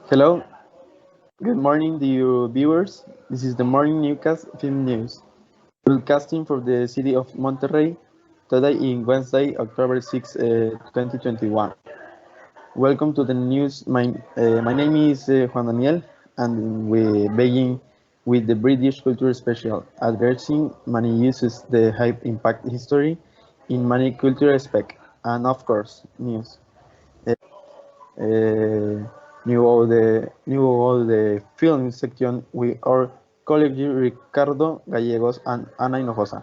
Hello, good morning, dear viewers. This is the morning newscast film news, broadcasting from the city of Monterrey, today in Wednesday, October 6, 2021. Welcome to the news. My name is Juan Daniel, and we begin with the British Culture Special, addressing many uses the high impact history in many cultural aspects, and of course, news. uh, new all the film section with our colleagues Ricardo Gallegos and Ana Hinojosa.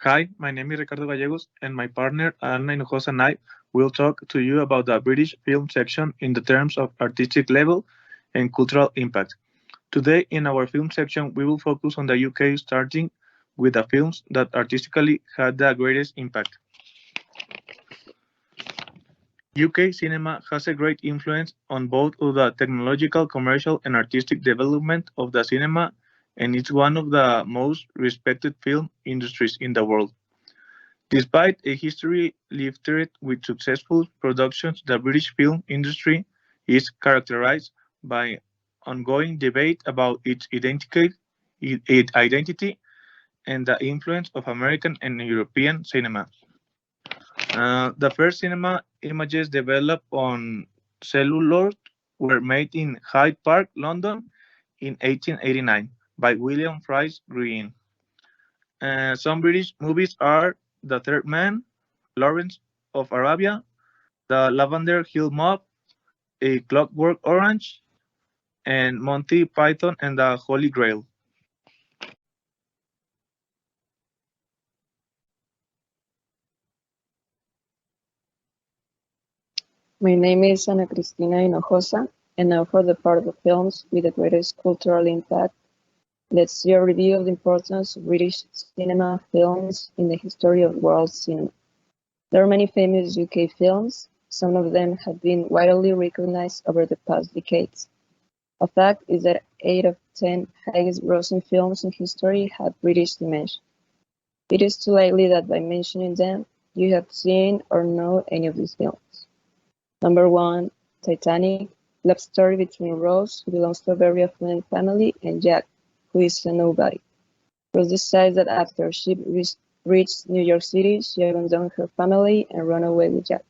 Hi, my name is Ricardo Gallegos, and my partner Ana Hinojosa and I will talk to you about the British film section in the terms of artistic level and cultural impact. Today, in our film section, we will focus on the UK, starting with the films that artistically had the greatest impact. UK cinema has a great influence on both of the technological, commercial, and artistic development of the cinema, and it's one of the most respected film industries in the world. Despite a history littered with successful productions, the British film industry is characterized by ongoing debate about its identity and the influence of American and European cinema. The first cinema images developed on celluloid were made in Hyde Park, London in 1889 by William Fries Green. Some British movies are The Third Man, Lawrence of Arabia, The Lavender Hill Mob, A Clockwork Orange, and Monty Python and the Holy Grail. My name is Ana Cristina Hinojosa, and now for the part of the films with the greatest cultural impact. Let's see a review of the importance of British cinema films in the history of world cinema. There are many famous UK films. Some of them have been widely recognized over the past decades. A fact is that 8 of 10 highest grossing films in history have British dimension. It is too likely that by mentioning them, you have seen or know any of these films. Number 1, Titanic, love story between Rose, who belongs to a very affluent family, and Jack, who is a nobody. Rose decides that after her ship reached New York City, she abandoned her family and ran away with Jack.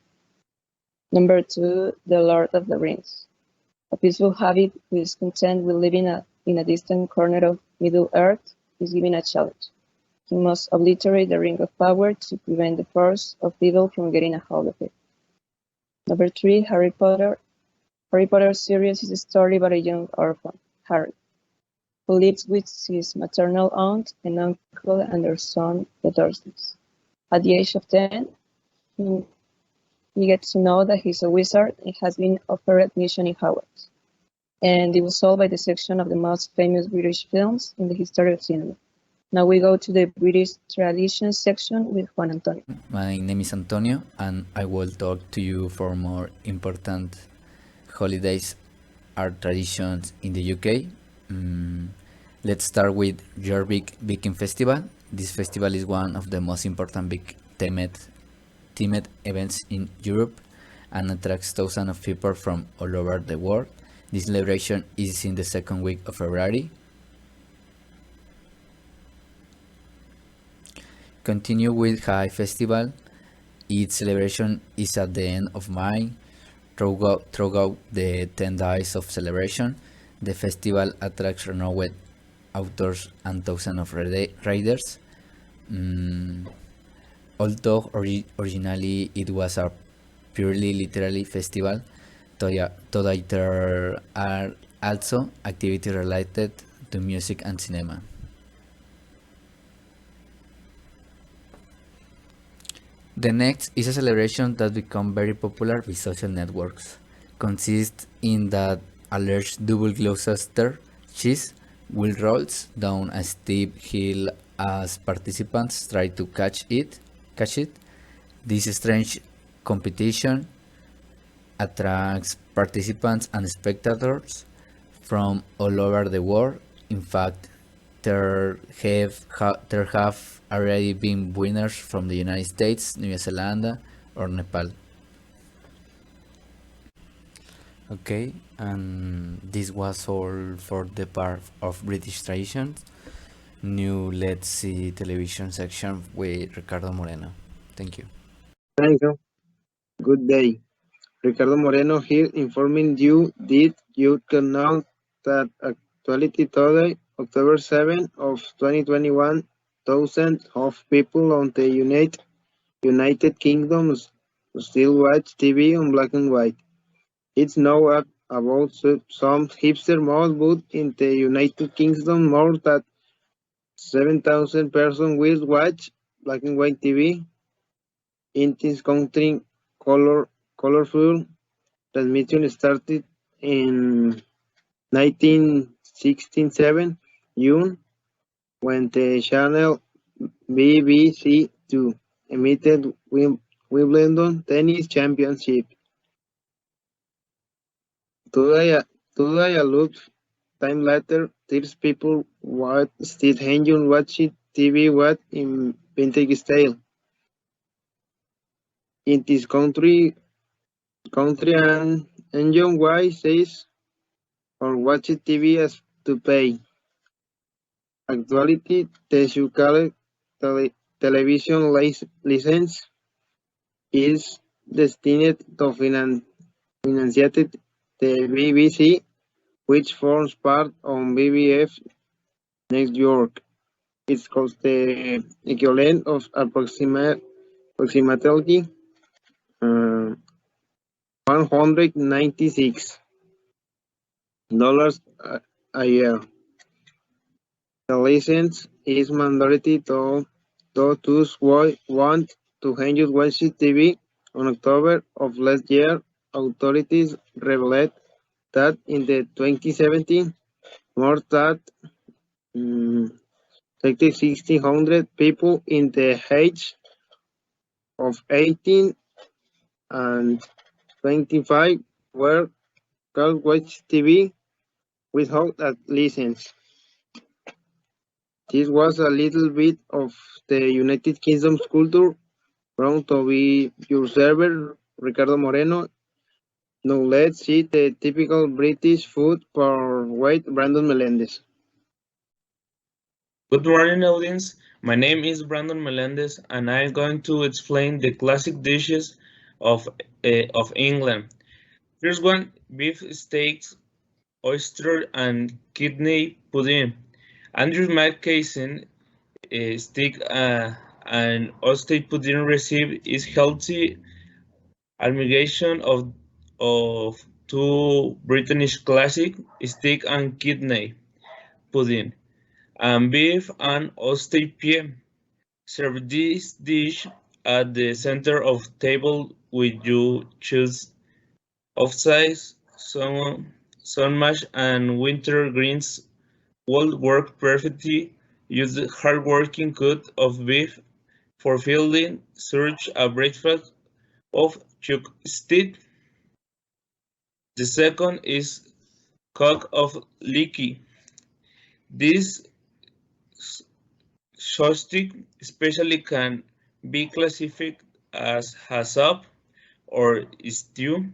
Number 2, The Lord of the Rings. A peaceful hobbit who is content with living in a distant corner of Middle-earth is given a challenge. He must obliterate the Ring of Power to prevent the force of evil from getting a hold of it. Number 3, Harry Potter. Harry Potter series is a story about a young orphan, Harry, who lives with his maternal aunt and uncle and their son, the Dursleys. At the age of 10, he gets to know that he's a wizard and has been offered admission in Hogwarts. And it was solved by the section of the most famous British films in the history of cinema. Now we go to the British traditions section with Juan Antonio. My name is Antonio, and I will talk to you for more important holidays or traditions in the UK. Let's start with your big Viking Festival. This festival is one of the most important big themed events in Europe and attracts thousands of people from all over the world. This celebration is in the second week of February. Continue with High Festival. Its celebration is at the end of May. Throughout the 10 days of celebration, the festival attracts renowned authors and thousands of riders. Although originally it was a purely literary festival, today there are also activities related to music and cinema. The next is a celebration that became very popular with social networks. Consists in that a large double Gloucester cheese will rolls down a steep hill as participants try to catch it. This strange competition attracts participants and spectators from all over the world. In fact, there have already been winners from the United States, New Zealand, or Nepal. Okay, and this was all for the part of British traditions. New Let's See television section with Ricardo Moreno. Thank you. Thank you. Good day. Ricardo Moreno here informing you. Did you know that actuality today, October 7 of 2021, thousands of people on the United Kingdom still watch TV on black and white. It's now about some hipster mode, but in the United Kingdom more than 7,000 persons will watch black and white TV. In this country, colorful transmission started in 1967 June when the channel BBC Two emitted Wimbledon Tennis Championship. Today, a time later, these people what still enjoy watching TV what in vintage style. In this country and enjoy why says or watch TV as to pay. Actuality, the Shukalle television license is destined to finance the BBC, which forms part of BBF Network. It costs the equivalent of approximately $196 a year. The license is mandatory to those who want to enjoy watching TV. On October of last year, authorities revealed that in the 2017, more than 6,600 people in the age of 18 and 25 were called watch TV without a license. This was a little bit of the United Kingdom's culture. Proud to be your server, Ricardo Moreno. Now let's see the typical British food for white Brandon Melendez. Good morning, audience. My name is Brandon Melendez, and I'm going to explain the classic dishes of England. First one, beef steaks, oyster and kidney pudding. Andrew McCason steak and oyster pudding recipe is healthy amalgamation of two British classic steak and kidney pudding and beef and oyster pie. Serve this dish at the center of table with you choose of size, sun mash and winter greens will work perfectly. Use the hard-working cut of beef for filling. Search a breakfast of chuck steak. The second is cock of leeky. This sausage especially can be classified as a soup or stew.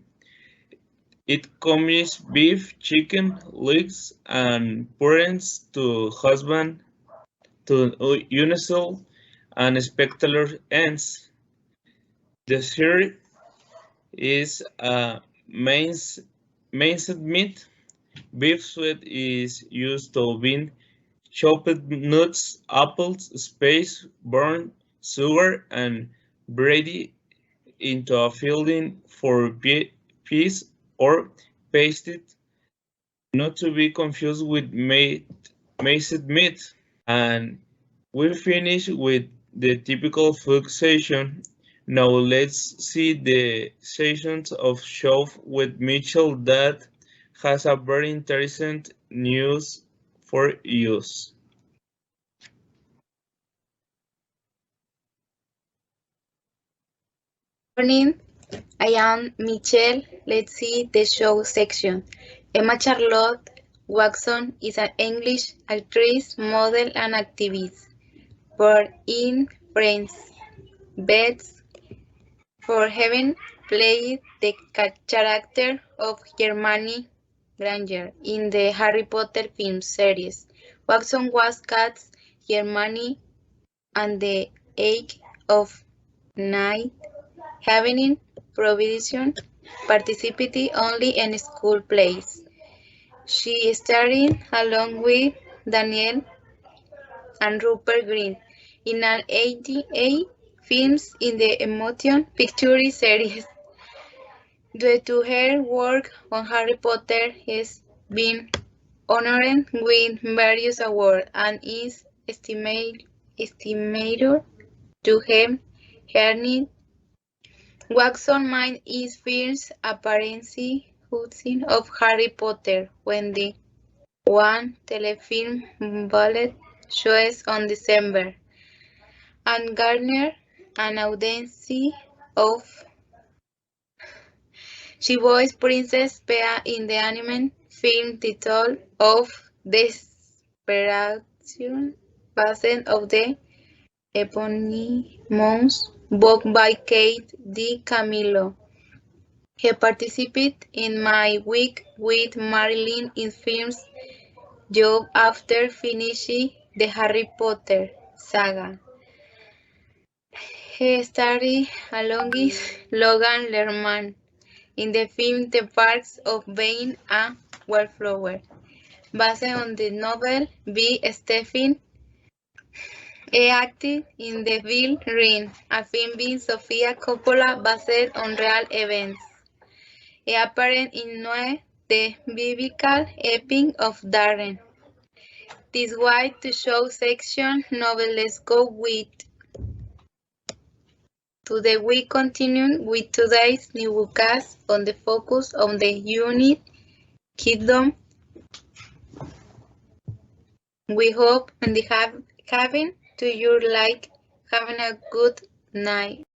It combines beef, chicken, legs, and purees to husband to unusual and spectacular ends. The third is minced meat. Beef suet is used to bind chopped nuts, apples, spice, burnt sugar, and bread into a filling for peas or pasted, not to be confused with minced meat. And we finish with the typical food session. Now let's see the sessions of show with Mitchell that has a very interesting news for use. Morning, I am Michelle. Let's see the show section. Emma Charlotte Watson is an English actress, model, and activist. Born in France, Bets for Heaven played the character of Hermione Granger in the Harry Potter film series. Watson was cast Hermione at the age of 9, having provision participated only in school plays. She starred along with Daniel and Rupert Grint in an 88 films in the motion picture series. Due to her work on Harry Potter, has been honored with various awards and is estimated to have earned Watson made his first appearance of Harry Potter when the one telefilm ballot shows on December and garnered an audience of. She voiced Princess Peah in the animated film title of Desperation, based on the eponymous book by Kate DiCamillo. He participated in My Week with Marilyn in film's job after finishing the Harry Potter saga. He starred alongside Logan Lerman in the film The Perks of Being a Wallflower, based on the novel by Stephen. He acted in the film Reign, a film by Sofia Coppola based on real events. He appeared in Noe, the biblical epic of Darren. This way to show section novel. Let's go with. Today we continue with today's newscast on the focus on the United Kingdom. We hope and having to your like having a good night.